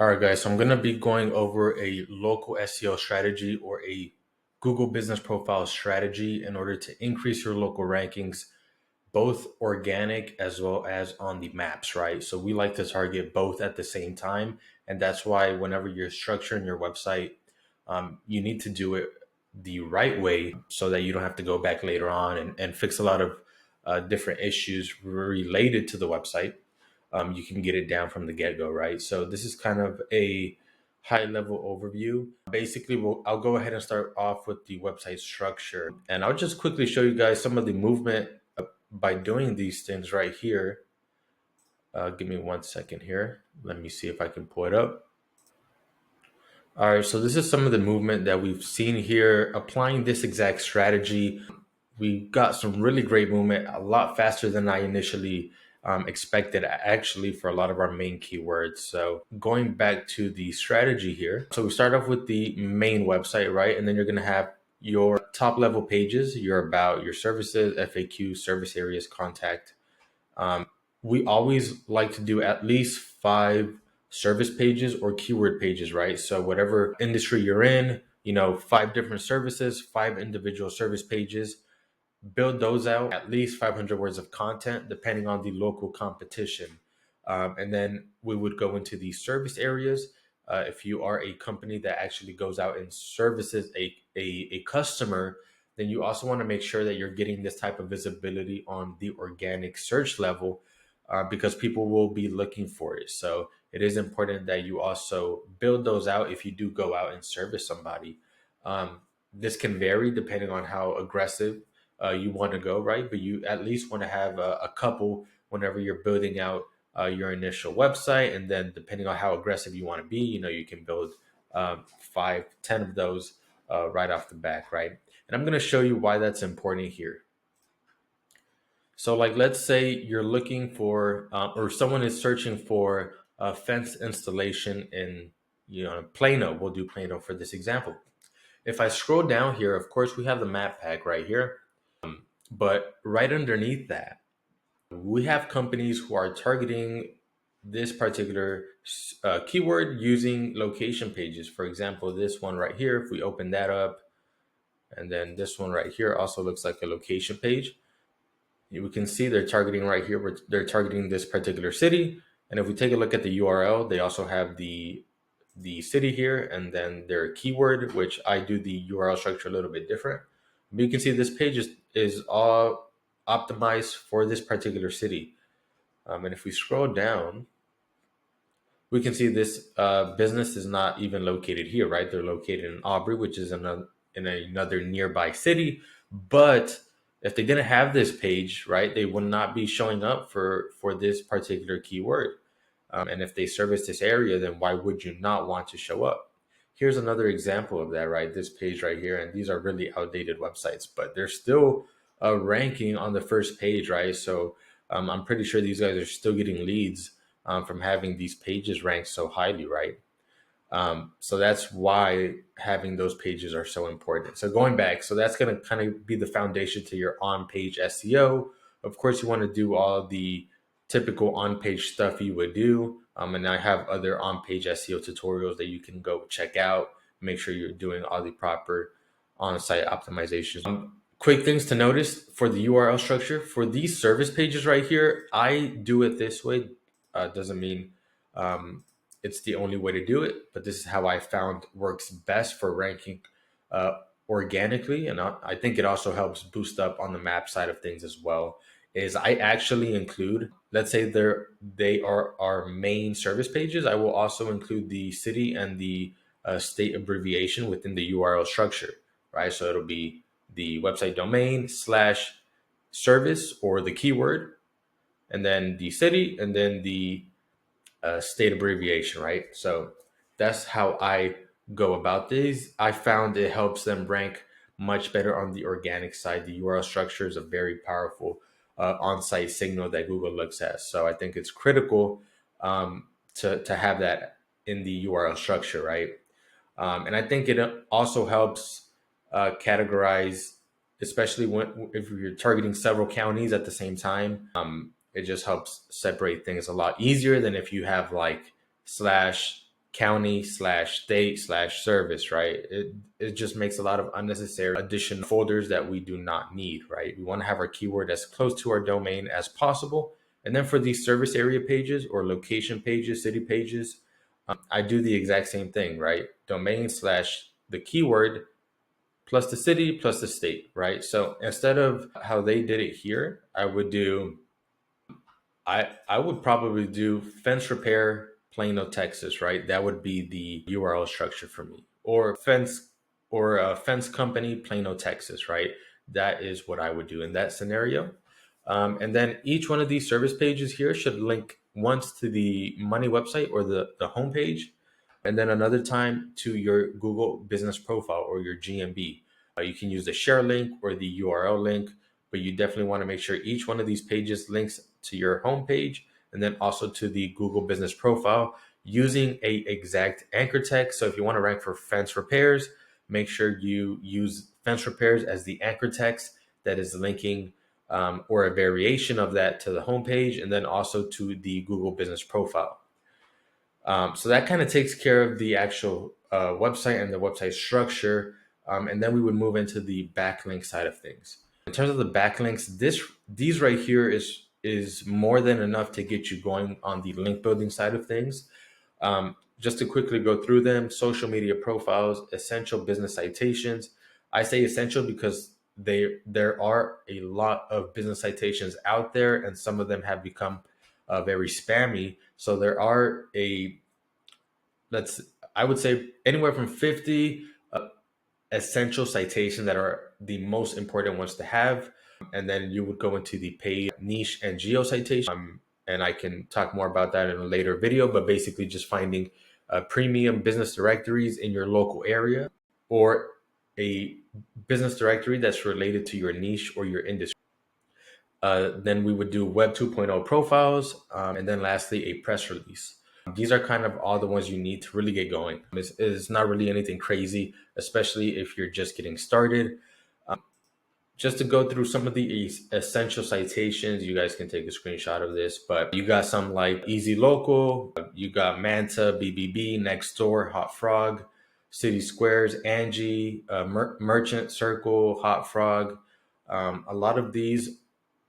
All right, guys, so I'm going to be going over a local SEO strategy or a Google business profile strategy in order to increase your local rankings, both organic as well as on the maps, right? So we like to target both at the same time. And that's why whenever you're structuring your website, you need to do it the right way so that you don't have to go back later on and fix a lot of different issues related to the website. You can get it down from the get go, right? So this is kind of a high level overview. Basically, I'll go ahead and start off with the website structure, and I'll just quickly show you guys some of the movement by doing these things right here. Give me 1 second here. Let me see if I can pull it up. All right, so this is some of the movement that we've seen here. Applying this exact strategy, we got some really great movement, a lot faster than I initially expected, actually, for a lot of our main keywords. So going back to the strategy here, so we start off with the main website, right? And then you're going to have your top level pages, your about, your services, FAQ, service areas, contact. We always like to do at least 5 service pages or keyword pages, right? So whatever industry you're in, 5 different services, 5 individual service pages, build those out, at least 500 words of content, depending on the local competition. And then we would go into the service areas. If you are a company that actually goes out and services a customer, then you also want to make sure that you're getting this type of visibility on the organic search level, because people will be looking for it. So it is important that you also build those out if you do go out and service somebody. This can vary depending on how aggressive you want to go, right? But you at least want to have a couple whenever you're building out your initial website. And then depending on how aggressive you want to be, you can build 5, 10 of those right off the back, right? And I'm going to show you why that's important here. So like, let's say you're looking for, or someone is searching for a fence installation in, Plano. We'll do Plano for this example. If I scroll down here, of course, we have the map pack right here. But right underneath that, we have companies who are targeting this particular keyword using location pages. For example, this one right here, if we open that up, and then this one right here also looks like a location page. We can see they're targeting right here, where they're targeting this particular city. And if we take a look at the URL, they also have the city here and then their keyword, which I do the URL structure a little bit different. But you can see this page is all optimized for this particular city. And if we scroll down, we can see this business is not even located here, right? They're located in Aubrey, which is in another nearby city. But if they didn't have this page, right, they would not be showing up for this particular keyword. And if they service this area, then why would you not want to show up? Here's another example of that, right? This page right here. And these are really outdated websites, but they're still ranking on the first page, right? So I'm pretty sure these guys are still getting leads from having these pages ranked so highly, right? So that's why having those pages are so important. So going back, so that's going to kind of be the foundation to your on-page SEO. Of course, you want to do all the typical on-page stuff you would do. And I have other on-page SEO tutorials that you can go check out. Make sure you're doing all the proper on-site optimizations. Quick things to notice for the URL structure. For these service pages right here, I do it this way. Doesn't mean it's the only way to do it, but this is how I found works best for ranking organically. And I think it also helps boost up on the map side of things as well. Is I actually include, let's say they are our main service pages. I will also include the city and the state abbreviation within the URL structure, right? So it'll be the website domain / service or the keyword, and then the city, and then the state abbreviation, right? So that's how I go about these. I found it helps them rank much better on the organic side. The URL structure is a very powerful on-site signal that Google looks at. So I think it's critical to have that in the URL structure, right? And I think it also helps categorize, especially if you're targeting several counties at the same time. It just helps separate things a lot easier than if you have like county slash state slash service, right? It just makes a lot of unnecessary additional folders that we do not need, right? We want to have our keyword as close to our domain as possible. And then for these service area pages or location pages, city pages, I do the exact same thing, right? Domain slash the keyword plus the city plus the state, right? So instead of how they did it here, I would probably do fence repair, Plano, Texas, right? That would be the URL structure for me. Or fence company, Plano, Texas, right? That is what I would do in that scenario. And then each one of these service pages here should link once to the money website or the homepage, and then another time to your Google business profile or your GMB. You can use the share link or the URL link, but you definitely want to make sure each one of these pages links to your homepage and then also to the Google business profile using a exact anchor text. So if you want to rank for fence repairs, make sure you use fence repairs as the anchor text that is linking or a variation of that to the homepage and then also to the Google business profile. So that kind of takes care of the actual website and the website structure. And then we would move into the backlink side of things. In terms of the backlinks, these right here is more than enough to get you going on the link building side of things. Just to quickly go through them: social media profiles, essential business citations. I say essential because there are a lot of business citations out there, and some of them have become very spammy. So there are I would say anywhere from 50 essential citations that are the most important ones to have. And then you would go into the paid niche and geo citation. And I can talk more about that in a later video, but basically just finding premium business directories in your local area or a business directory that's related to your niche or your industry. Then we would do Web 2.0 profiles, and then lastly, a press release. These are kind of all the ones you need to really get going. It's not really anything crazy, especially if you're just getting started. Just to go through some of the essential citations, you guys can take a screenshot of this, but you got some like Easy Local, you got Manta, BBB, Nextdoor, Hot Frog, City Squares, Angie, Merchant Circle, Hot Frog. A lot of these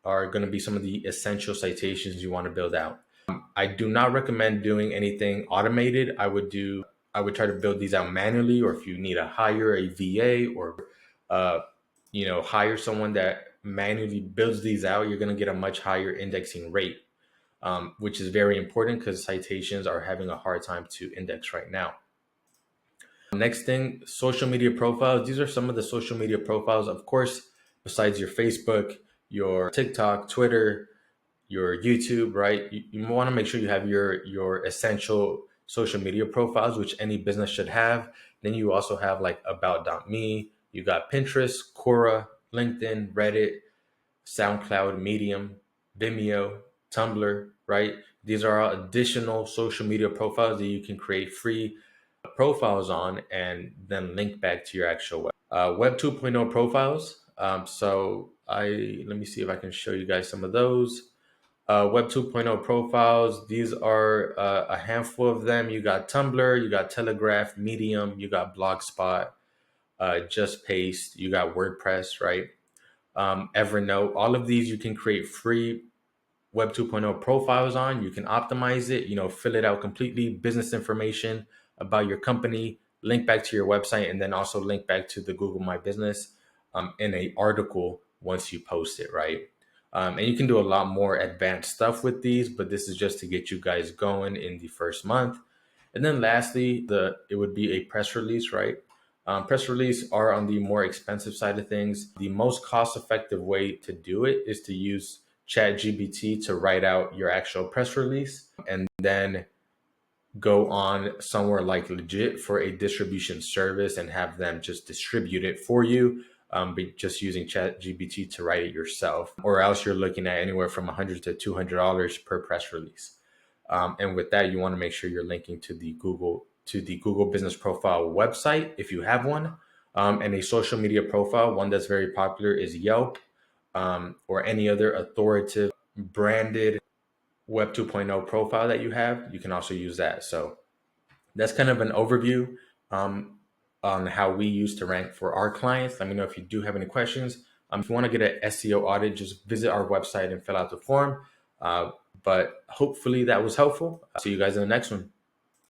are going to be some of the essential citations you want to build out. I do not recommend doing anything automated. I would try to build these out manually, or if you need to hire a VA or hire someone that manually builds these out, you're going to get a much higher indexing rate, which is very important because citations are having a hard time to index right now. Next thing, social media profiles. These are some of the social media profiles, of course, besides your Facebook, your TikTok, Twitter, your YouTube, right? You want to make sure you have your essential social media profiles, which any business should have. Then you also have like about.me, you got Pinterest, Quora, LinkedIn, Reddit, SoundCloud, Medium, Vimeo, Tumblr, right? These are all additional social media profiles that you can create free profiles on and then link back to your actual Web 2.0 profiles. Let me see if I can show you guys some of those. Web 2.0 profiles, these are a handful of them. You got Tumblr, you got Telegraph, Medium, you got Blogspot, Just Paste, you got WordPress, right? Evernote, all of these you can create free Web 2.0 profiles on. You can optimize it, fill it out completely, business information about your company, link back to your website, and then also link back to the Google My Business in a article once you post it, right? And you can do a lot more advanced stuff with these, but this is just to get you guys going in the first month. And then lastly, it would be a press release, right? Press release are on the more expensive side of things. The most cost-effective way to do it is to use ChatGPT to write out your actual press release and then go on somewhere like Legit for a distribution service and have them just distribute it for you, but just using ChatGPT to write it yourself, or else you're looking at anywhere from $100 to $200 per press release. And with that, you want to make sure you're linking to the Google Business Profile website if you have one, and a social media profile. One that's very popular is Yelp, or any other authoritative branded Web 2.0 profile that you have. You can also use that. So That's kind of an overview um, on how we used to rank for our clients. Let me know if you do have any questions. If you want to get an SEO audit, just visit our website and fill out the form. But hopefully that was helpful. See you guys in the next one.